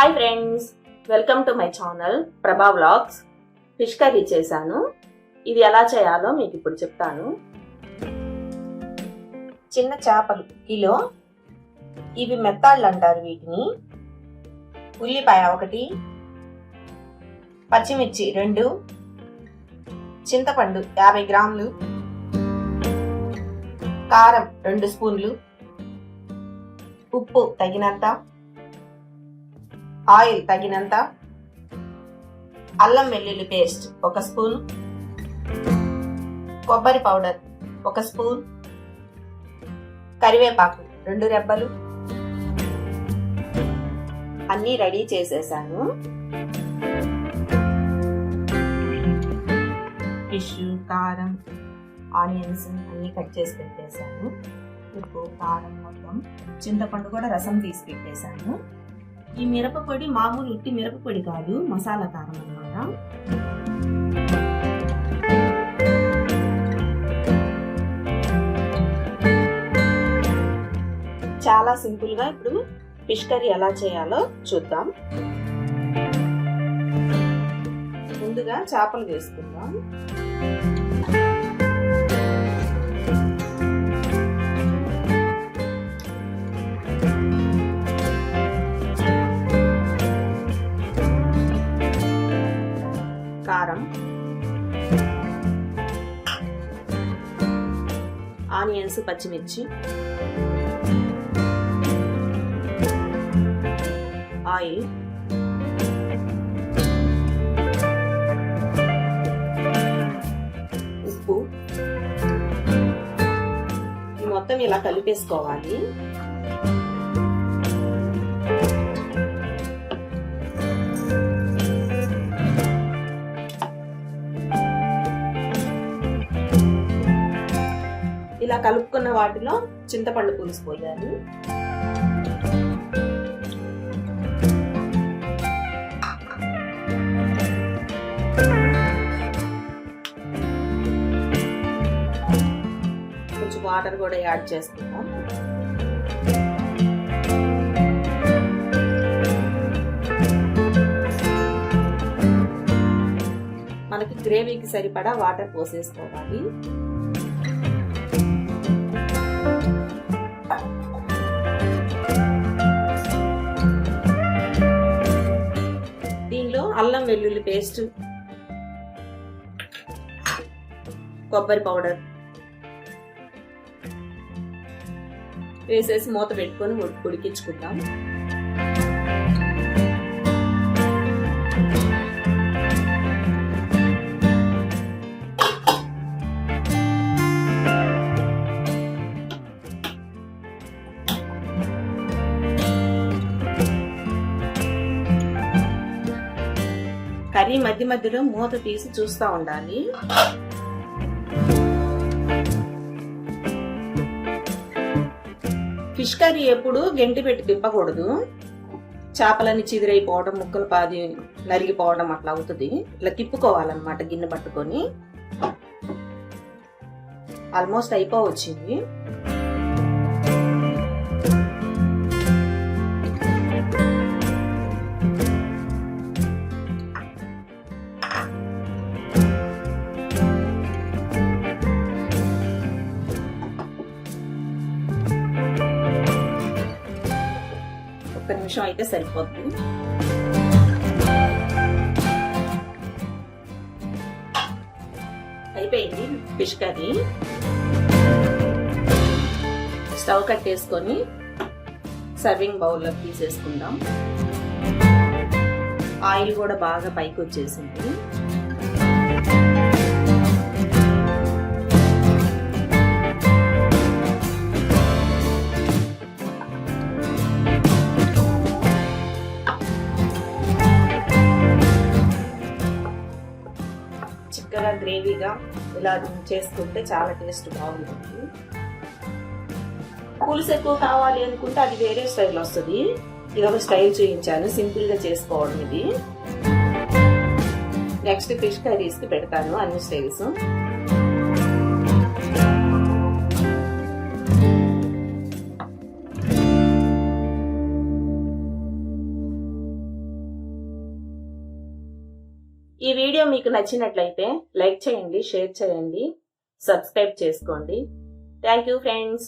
Hi friends, welcome to my channel ప్రభా vlogs. Fish curry చేశాను. ఇది ఎలా చేయాలో మీకు ఇప్పుడు చెప్తాను. చిన్న చేపలు కిలో, ఇవి మెత్తాళ్ళు అంటారు వీటిని. ఉల్లిపాయ 1, పచ్చిమిర్చి 2, చింతపండు 50 గ్రాములు, కారం 2 స్పూన్లు, ఉప్పు తగినంత, ఆయిల్ తగినంత, అల్లం వెల్లుల్లి పేస్ట్ 1 స్పూన్, కొబ్బరి పౌడర్ 1 స్పూన్, కరివేపాకు 2 రెబ్బలు. అన్నీ రెడీ చేసేసాను. ఫిష్, కారం, ఆనియన్స్ అన్నీ కట్ చేసి పెట్టేశాను. ఉప్పు, కారం మొత్తం, చింతపండు కూడా రసం తీసి పెట్టేశాను. ఈ మిరపపొడి మామూలు ఉట్టి మిరపపొడి కాదు, మసాలా కారం అన్నమాట. చాలా సింపుల్ గా ఇప్పుడు ఫిష్ కర్రీ ఎలా చేయాలో చూద్దాం. ముందుగా చేపలు వేసుకుందాం. కారం, ఆనియన్స్, పచ్చిమిర్చి, ఆయిల్, ఉప్పు. ఈ మొత్తం ఇలా కలిపేసుకోవాలి. ఇలా కలుపుకున్న వాటిలో చింతపండు పులుసు పోయాలి. కొంచెం వాటర్ కూడా యాడ్ చేసుకుందాం. మనకి గ్రేవీకి సరిపడా వాటర్ పోసేసుకోవాలి. దీనిలో అల్లం వెల్లుల్లి పేస్ట్, కొబ్బరి పౌడర్ వేసేసి మూత పెట్టుకొని ఉడికించుకుందాం. కర్రీ మధ్య మధ్యలో మూత తీసి చూస్తూ ఉండాలి. ఫిష్ కర్రీ ఎప్పుడు గెంటి పెట్టి తిప్పకూడదు. చేపలని చిదిరైపోవడం, ముక్కలు పాది నలిగిపోవడం అట్లా అవుతుంది. ఇట్లా తిప్పుకోవాలన్నమాట గిన్నె పట్టుకొని. ఆల్మోస్ట్ అయిపోవచ్చింది. ఒక్క నిమిషం అయితే సరిపోతుంది. అయిపోయింది ఫిష్ కర్రీ. స్టవ్ కట్టేసుకొని సర్వింగ్ బౌల్లో తీసేసుకుందాం. ఆయిల్ కూడా బాగా పైకి వచ్చేసింది. చిక్కగా గ్రేవీగా ఇలా చేసుకుంటే చాలా టేస్ట్ బాగుంటుంది. పులుసు ఎక్కువ కావాలి అనుకుంటే అది వేరే స్టైల్ వస్తుంది. ఇది ఒక స్టైల్ చూపించాను, సింపుల్ గా చేసుకోవడం ఇది. నెక్స్ట్ ఫిష్ కర్రీస్ కి పెడతాను అన్ని స్టైల్స్. ఈ వీడియో మీకు నచ్చినట్లయితే లైక్ చేయండి, షేర్ చేయండి, సబ్స్క్రైబ్ చేసుకోండి. Thank you friends.